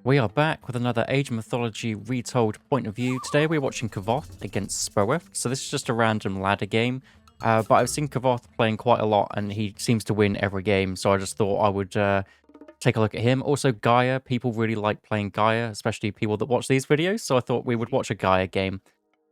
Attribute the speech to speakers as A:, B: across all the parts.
A: We are back with another Age of Mythology Retold point of view. Today we're watching Kavoth against Spoeth. So this is just a random ladder game. But I've seen Kavoth playing quite a lot and he seems to win every game. So I just thought I would take a look at him. Also Gaia, people really like playing Gaia, especially people that watch these videos. So I thought we would watch a Gaia game.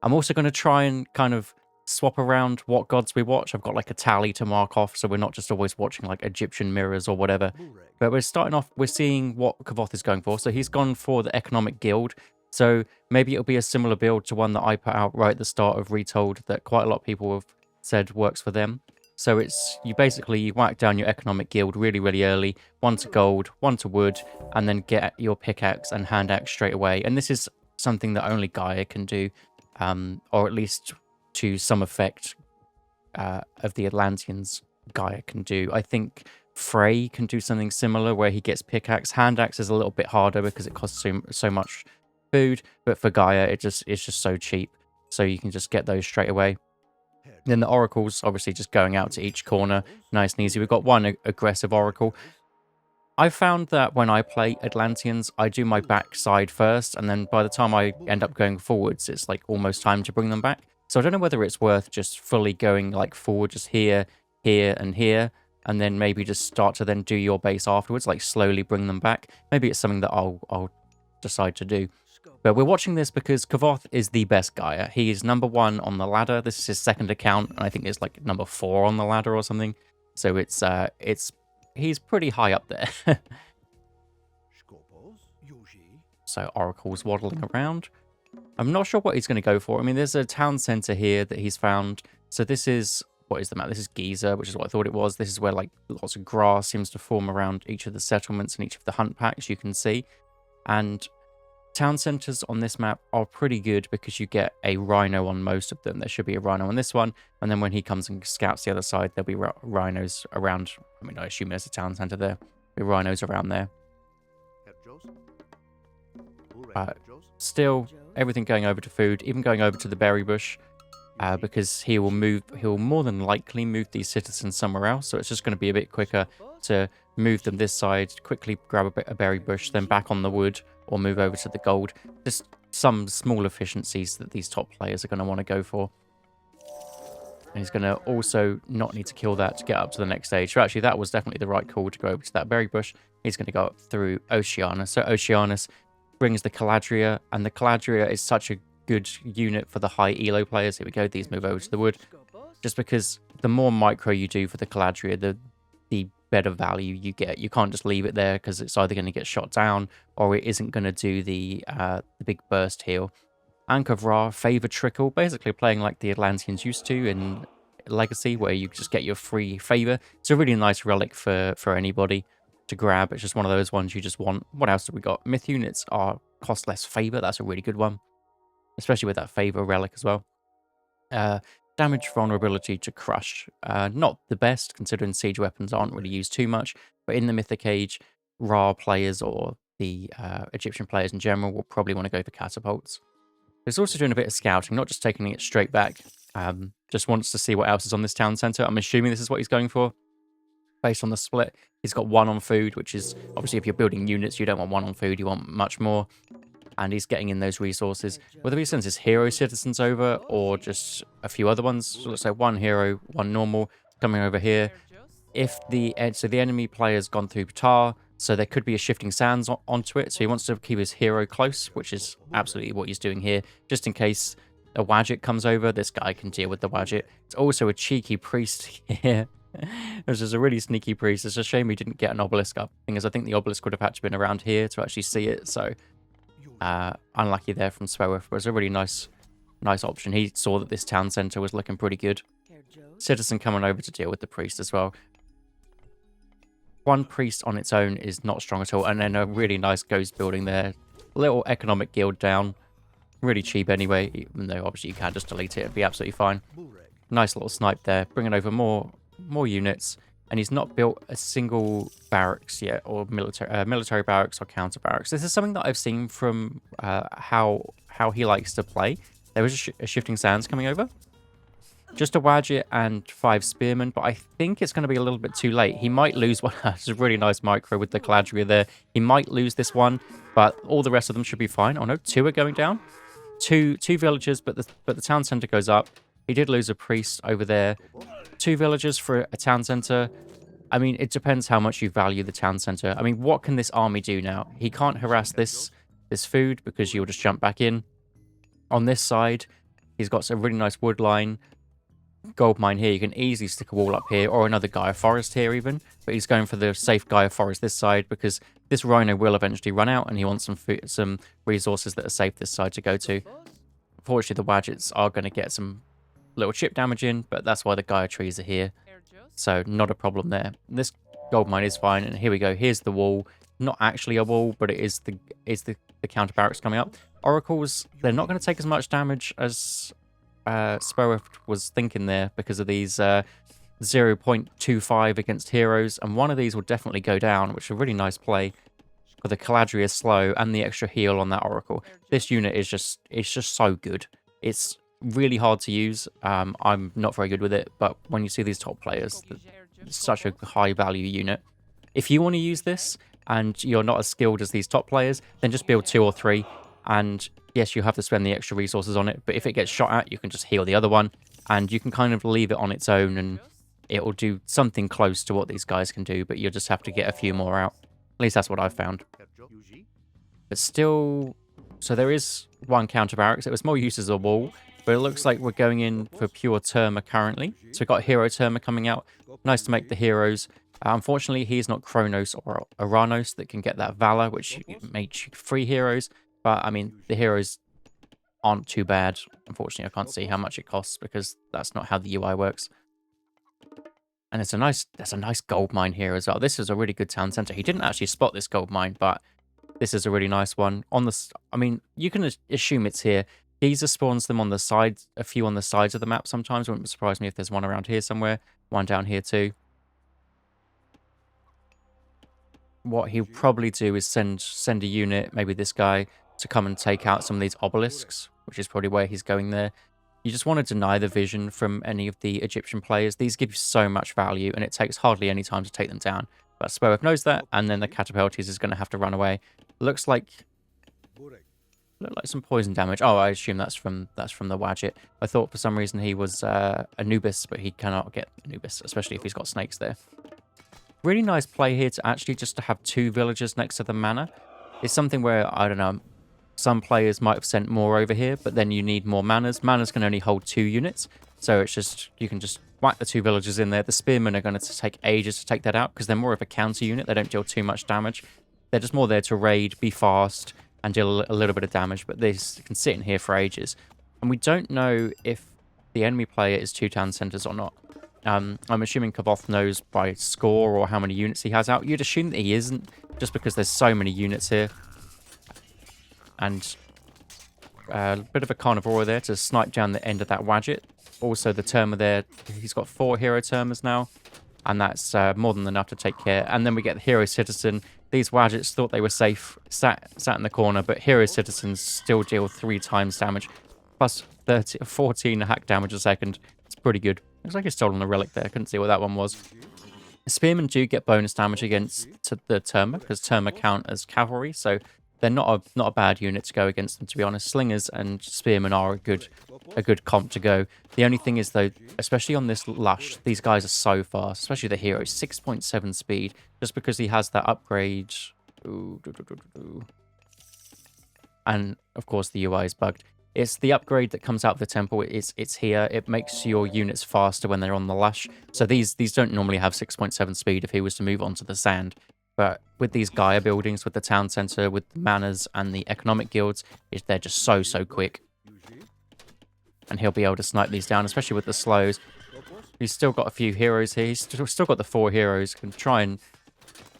A: I'm also going to try and kind of swap around what gods we watch. I've got like a tally to mark off, so we're not just always watching like Egyptian mirrors or whatever. But we're starting off, we're seeing what Kavoth is going for. So he's gone for the Economic Guild. So maybe it'll be a similar build to one that I put out right at the start of Retold that quite a lot of people have said works for them. So it's, you whack down your Economic Guild really, really early. One to gold, one to wood, and then get your pickaxe and hand axe straight away. And this is something that only Gaia can do. Or at least to some effect of the Atlanteans Gaia can do. I think Frey can do something similar where he gets pickaxe. Hand axe is a little bit harder because it costs so much food, but for Gaia it's just so cheap, so you can just get those straight away. Then the oracles, obviously just going out to each corner, nice and easy. We've got one aggressive oracle. I found that when I play Atlanteans, I do my backside first, and then by the time I end up going forwards, it's like almost time to bring them back. So I don't know whether it's worth just fully going like forward, just here, here, and here, and then maybe just start to then do your base afterwards, like slowly bring them back. Maybe it's something that I'll decide to do. But we're watching this because Kavoth is the best Gaia. He is number 1 on the ladder. This is his second account, and I think it's like number 4 on the ladder or something. So he's pretty high up there. So Oracle's waddling around. I'm not sure what he's going to go for. I mean, there's a town center here that he's found. So this is, what is the map? This is Giza, which is what I thought it was. This is where like lots of grass seems to form around each of the settlements and each of the hunt packs you can see. And town centers on this map are pretty good because you get a rhino on most of them. There should be a rhino on this one. And then when he comes and scouts the other side, there'll be rhinos around. I mean, I assume there's a town center there. There'll be rhinos around there. Still, everything going over to food, even going over to the berry bush, because he will more than likely move these citizens somewhere else. So it's just going to be a bit quicker to move them this side, quickly grab a berry bush, then back on the wood, or move over to the gold. Just some small efficiencies that these top players are going to want to go for. And he's going to also not need to kill that to get up to the next stage. So actually, that was definitely the right call to go over to that berry bush. He's going to go up through Oceanus. So Oceanus brings the Caladria, and the Caladria is such a good unit for the high elo players. Here we go, these move over to the wood. Just because the more micro you do for the Caladria, the better value you get. You can't just leave it there because it's either going to get shot down or it isn't going to do the big burst heal. Ankh of Ra, Favor Trickle, basically playing like the Atlanteans used to in Legacy, where you just get your free favor. It's a really nice relic for anybody to grab. It's just one of those ones you just want. What else do we got? Myth units are cost less favor. That's a really good one, especially with that favor relic as well. Damage vulnerability to crush. Not the best, considering siege weapons aren't really used too much, but in the Mythic Age, Ra players or the Egyptian players in general will probably want to go for catapults. He's also doing a bit of scouting, not just taking it straight back. Just wants to see what else is on this town center. I'm assuming this is what he's going for. Based on the split, he's got 1 on food, which is obviously if you're building units, you don't want 1 on food, you want much more. And he's getting in those resources. Whether he sends his hero citizens over or just a few other ones, so let's say 1 hero, 1 normal coming over here. If the enemy player's gone through Ptar, so there could be a shifting sands onto it. So he wants to keep his hero close, which is absolutely what he's doing here, just in case a Wadget comes over. This guy can deal with the Wadget. It's also a cheeky priest here. This is a really sneaky priest. It's a shame we didn't get an obelisk up. Thing is, I think the obelisk would have had to been around here to actually see it. So unlucky there from Spoeth, but it's a really nice option. He saw that this town center was looking pretty good. Citizen coming over to deal with the priest as well. 1 priest on its own is not strong at all, and then a really nice ghost building there. Little economic guild down. Really cheap anyway, even though obviously you can just delete it. It'd be absolutely fine. Nice little snipe there, bringing over more units. And he's not built a single barracks yet, or military barracks or counter barracks. This is something that I've seen from how he likes to play. There was a shifting sands coming over. Just a Wadget and 5 Spearmen, but I think it's going to be a little bit too late. He might lose one. It's a really nice micro with the Caladria there. He might lose this one, but all the rest of them should be fine. Oh no, 2 are going down. Two villagers, but the town center goes up. He did lose a priest over there. 2 villagers for a town center. I mean, it depends how much you value the town center. I mean, what can this army do now? He can't harass this food because you'll just jump back in. On this side, he's got a really nice wood line. Gold mine here. You can easily stick a wall up here or another Gaia forest here even. But he's going for the safe Gaia forest this side because this rhino will eventually run out and he wants some food, some resources that are safe this side to go to. Unfortunately, the Wadgets are going to get some little chip damage in, but that's why the Gaia trees are here. So not a problem there. This gold mine is fine, and here we go. Here's the wall. Not actually a wall, but it is the counter barracks coming up. Oracles, they're not going to take as much damage as Spoeth was thinking there because of these 0.25 against heroes, and one of these will definitely go down, which is a really nice play for the Caladria slow and the extra heal on that Oracle. This unit is just so good. It's really hard to use. I'm not very good with it, but when you see these top players, it's such a high value unit. If you want to use this and you're not as skilled as these top players, then just build 2 or 3. And yes, you have to spend the extra resources on it, but if it gets shot at, you can just heal the other one, and you can kind of leave it on its own, and it will do something close to what these guys can do, but you'll just have to get a few more out. At least that's what I've found. But still, so there is one counter barracks. It was more used as a wall, but it looks like we're going in for pure Terma currently. So we've got Hero Terma coming out. Nice to make the heroes. Unfortunately, he's not Kronos or Aranos that can get that Valor, which makes you 3 heroes. But, I mean, the heroes aren't too bad. Unfortunately, I can't see how much it costs because that's not how the UI works. And there's a nice gold mine here as well. This is a really good town center. He didn't actually spot this gold mine, but this is a really nice one. I mean, you can assume it's here. Giza spawns them on the sides, a few on the sides of the map sometimes. Wouldn't surprise me if there's one around here somewhere. One down here too. What he'll probably do is send a unit, maybe this guy, to come and take out some of these obelisks, which is probably where he's going there. You just want to deny the vision from any of the Egyptian players. These give you so much value, and it takes hardly any time to take them down. But Spoeth knows that, and then the Catapultes is going to have to run away. Looks like some poison damage. Oh, I assume that's from the Wadget. I thought for some reason he was Anubis, but he cannot get Anubis, especially if he's got snakes there. Really nice play here to actually just to have 2 villagers next to the manor. It's something where, I don't know, some players might have sent more over here, but then you need more manors. Manors can only hold 2 units, so it's just, you can just whack the 2 villagers in there. The spearmen are going to take ages to take that out because they're more of a counter unit. They don't deal too much damage. They're just more there to raid, be fast, and deal a little bit of damage, but they can sit in here for ages. And we don't know if the enemy player is 2 town centers or not. I'm assuming Kavoth knows by score or how many units he has out. You'd assume that he isn't, just because there's so many units here. And a bit of a carnivore there to snipe down the end of that Wadget. Also the Terma there, he's got 4 hero Termas now, and that's more than enough to take care. And then we get the hero citizen. These Wadgets thought they were safe, sat in the corner, but hero citizens still deal 3 times damage, plus 14 hack damage a second. It's pretty good. Looks like he's stolen a relic there. I couldn't see what that one was. Spearmen do get bonus damage against the Terma, because Terma count as cavalry, so they're not a bad unit to go against them, to be honest. Slingers and Spearmen are a good comp to go. The only thing is, though, especially on this Lush, these guys are so fast, especially the hero. 6.7 speed, just because he has that upgrade. And, of course, the UI is bugged. It's the upgrade that comes out of the temple. It's here. It makes your units faster when they're on the Lush. So these don't normally have 6.7 speed if he was to move onto the sand. But with these Gaia buildings, with the town center, with the manors and the economic guilds, they're just so quick. And he'll be able to snipe these down, especially with the slows. He's still got a few heroes here. He's still got the 4 heroes. Can try and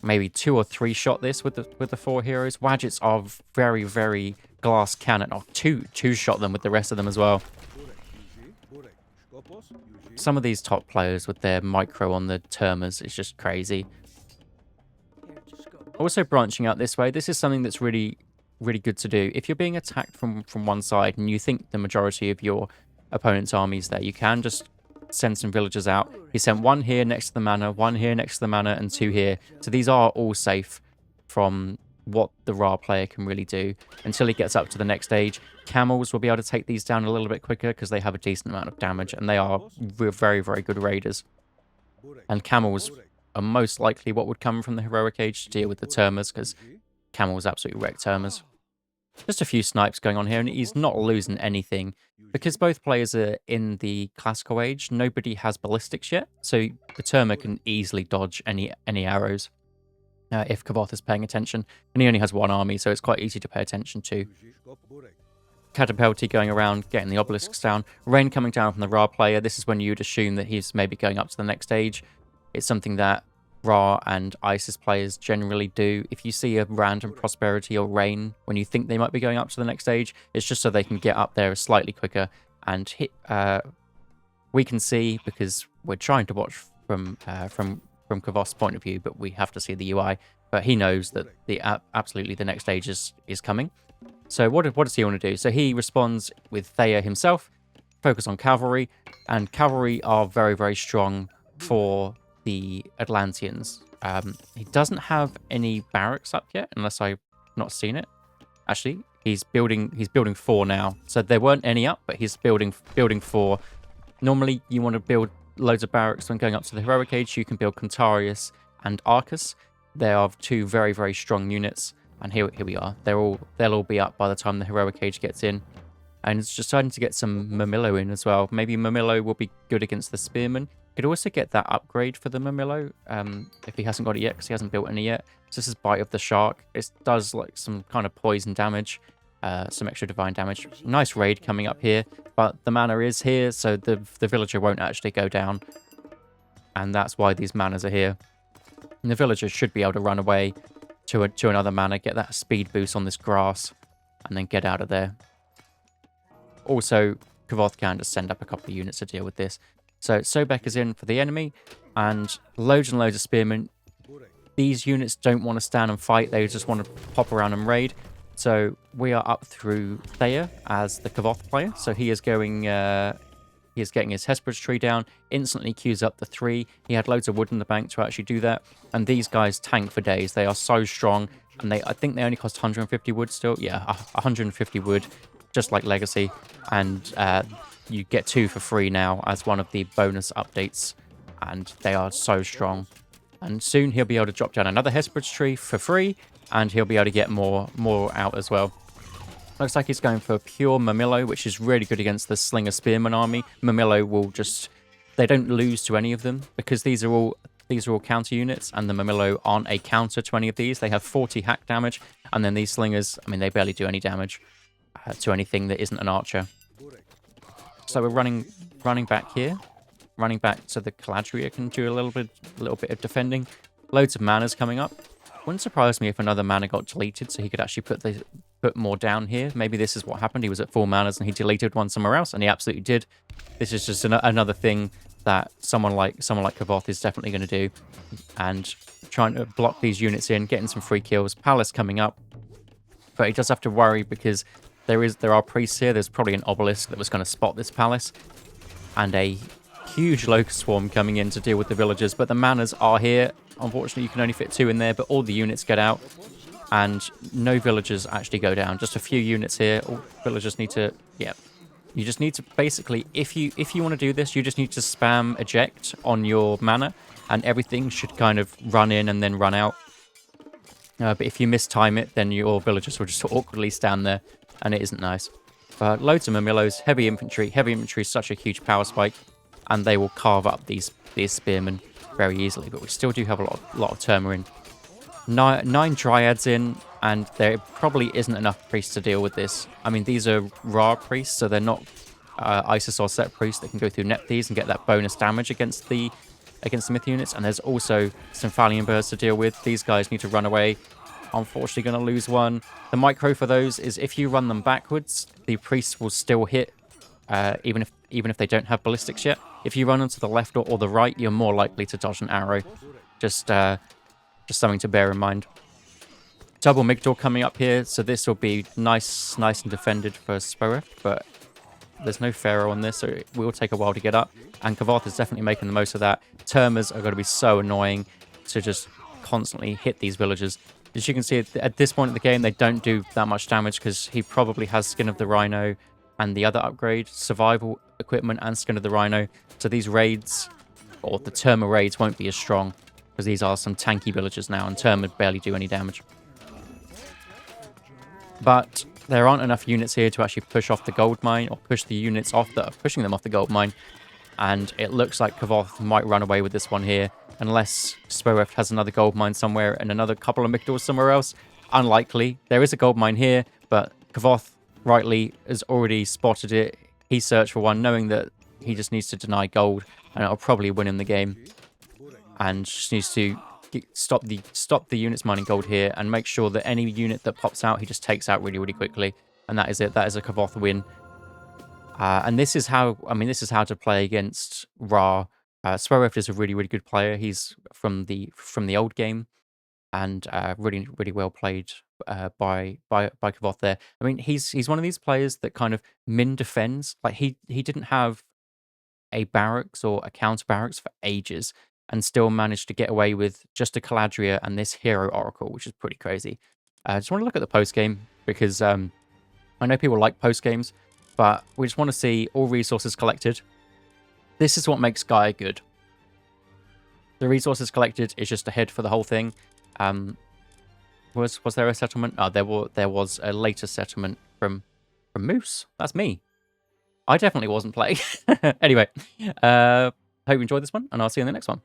A: maybe 2 or 3 shot this with the 4 heroes. Wadgets are very glass cannon. Oh, two shot them with the rest of them as well. Some of these top players with their micro on the Termas is just crazy. Also branching out this way, this is something that's really good to do. If you're being attacked from one side and you think the majority of your opponent's army's there, you can just send some villagers out. He sent one here next to the manor, one here next to the manor, and two here. So these are all safe from what the Ra player can really do until he gets up to the next stage. Camels will be able to take these down a little bit quicker because they have a decent amount of damage, and they are very, very good raiders. And camels are most likely what would come from the heroic age to deal with the Termers, because camels absolutely wreck Termers. Just a few snipes going on here, and he's not losing anything. Because both players are in the classical age, nobody has ballistics yet, so the Termer can easily dodge any arrows if Kavoth is paying attention. And he only has one army, so it's quite easy to pay attention to. Catapulti going around, getting the obelisks down. Rain coming down from the Ra player. This is when you'd assume that he's maybe going up to the next stage. It's something that Ra and Isis players generally do. If you see a random prosperity or rain when you think they might be going up to the next stage, it's just so they can get up there slightly quicker and hit. We can see, because we're trying to watch from Kavoth's point of view, but we have to see the UI. But he knows that absolutely the next stage is coming. So what does he want to do? So he responds with Thea himself, focus on cavalry, and cavalry are very, very strong for the Atlanteans. He doesn't have any barracks up yet, unless I've not seen it. Actually, he's building 4 now. So there weren't any up, but he's building 4. Normally, you want to build loads of barracks when going up to the heroic age. You can build Contarius and Arcus. They are 2 very, very strong units. And here we are. They'll all be up by the time the heroic age gets in. And it's just starting to get some Mamillo in as well. Maybe Mamillo will be good against the Spearman. Could also get that upgrade for the Mamillo if he hasn't got it yet, because he hasn't built any yet. So this is Bite of the Shark. It does like some kind of poison damage, some extra divine damage. Nice raid coming up here, but the mana is here, so the villager won't actually go down. And that's why these manas are here. And the villager should be able to run away to another mana, get that speed boost on this grass, and then get out of there. Also, Kavoth can just send up a couple of units to deal with this. So Sobek is in for the enemy, and loads of spearmen. These units don't want to stand and fight, they just want to pop around and raid. So we are up through Thea as the Kavoth player. So he is going, he is getting his Hesperus tree down, instantly queues up the 3. He had loads of wood in the bank to actually do that. And these guys tank for days. They are so strong, and I think they only cost 150 wood still. Yeah, 150 wood, just like Legacy. And you get 2 for free now as one of the bonus updates, and they are so strong. And soon he'll be able to drop down another Hesperus tree for free, and he'll be able to get more out as well. Looks like he's going for pure Mamillo, which is really good against the Slinger Spearman army. Mamillo will just, they don't lose to any of them, because these are all counter units, and the Mamillo aren't a counter to any of these. They have 40 hack damage, and then these Slingers, I mean, they barely do any damage to anything that isn't an archer. So we're running back here, running back so the Caladria can do a little bit of defending. Loads of manas coming up. Wouldn't surprise me if another mana got deleted, so he could actually put more down here. Maybe this is what happened. He was at 4 manas and he deleted one somewhere else, and he absolutely did. This is just another thing that someone like Kavoth is definitely going to do, and trying to block these units in, getting some free kills. Palace coming up, but he does have to worry because there are priests here. There's probably an obelisk that was going to spot this palace, and a huge locust swarm coming in to deal with the villagers. But the manas are here. Unfortunately, you can only fit 2 in there, but all the units get out, and no villagers actually go down. Just a few units here. All villagers need to, yeah. You just need to basically, if you want to do this, you just need to spam eject on your mana, and everything should kind of run in and then run out. But if you mistime it, then your villagers will just awkwardly stand there, and it isn't nice. But loads of Mamillos, heavy infantry. Heavy infantry is such a huge power spike, and they will carve up these spearmen very easily. But we still do have a lot of Terma in. 9 Dryads in, and there probably isn't enough priests to deal with this. I mean, these are Ra priests, so they're not Isis or Set priests that can go through Nepthys and get that bonus damage against the myth units. And there's also some Phalian birds to deal with. These guys need to run away. Unfortunately going to lose one. The micro for those is if you run them backwards, the priests will still hit, even if they don't have ballistics yet. If you run onto the left or the right, you're more likely to dodge an arrow. Just something to bear in mind. Double Migdor coming up here, so this will be nice and defended for Sporeth, but There's no Pharaoh on this, so it will take a while to get up. And Kavath is definitely making the most of that. Termers are going to be so annoying to just constantly hit these villagers. As you can see, at this point in the game, they don't do that much damage because he probably has Skin of the Rhino and the other upgrade, Survival Equipment and Skin of the Rhino. So these raids, or the Terma raids, won't be as strong because these are some tanky villagers now, and Terma barely do any damage. But there aren't enough units here to actually push off the gold mine, or push the units off that are pushing them off the gold mine. And it looks like Kavoth might run away with this one here, unless Swereft has another gold mine somewhere and another couple of Mictors somewhere else. Unlikely. There is a gold mine here, but Kavoth rightly has already spotted it. He searched for one, knowing that he just needs to deny gold, and it'll probably win him the game. And just needs to stop the units mining gold here and make sure that any unit that pops out, he just takes out really, really quickly. And that is it. That is a Kavoth win. And this is how, this is how to play against Ra. Swereft is a really, really good player. He's from the old game, and really, really well played by Kavoth there. I mean, he's one of these players that kind of min defends. Like he didn't have a barracks or a counter barracks for ages, and still managed to get away with just a Caladria and this Hero Oracle, which is pretty crazy. I just want to look at the post game because I know people like post games, but we just want to see all resources collected. This is what makes Gaia good. The resources collected is just ahead for the whole thing. Was there a settlement? Oh, there was a later settlement from Moose. That's me. I definitely wasn't playing. Anyway, hope you enjoyed this one, and I'll see you in the next one.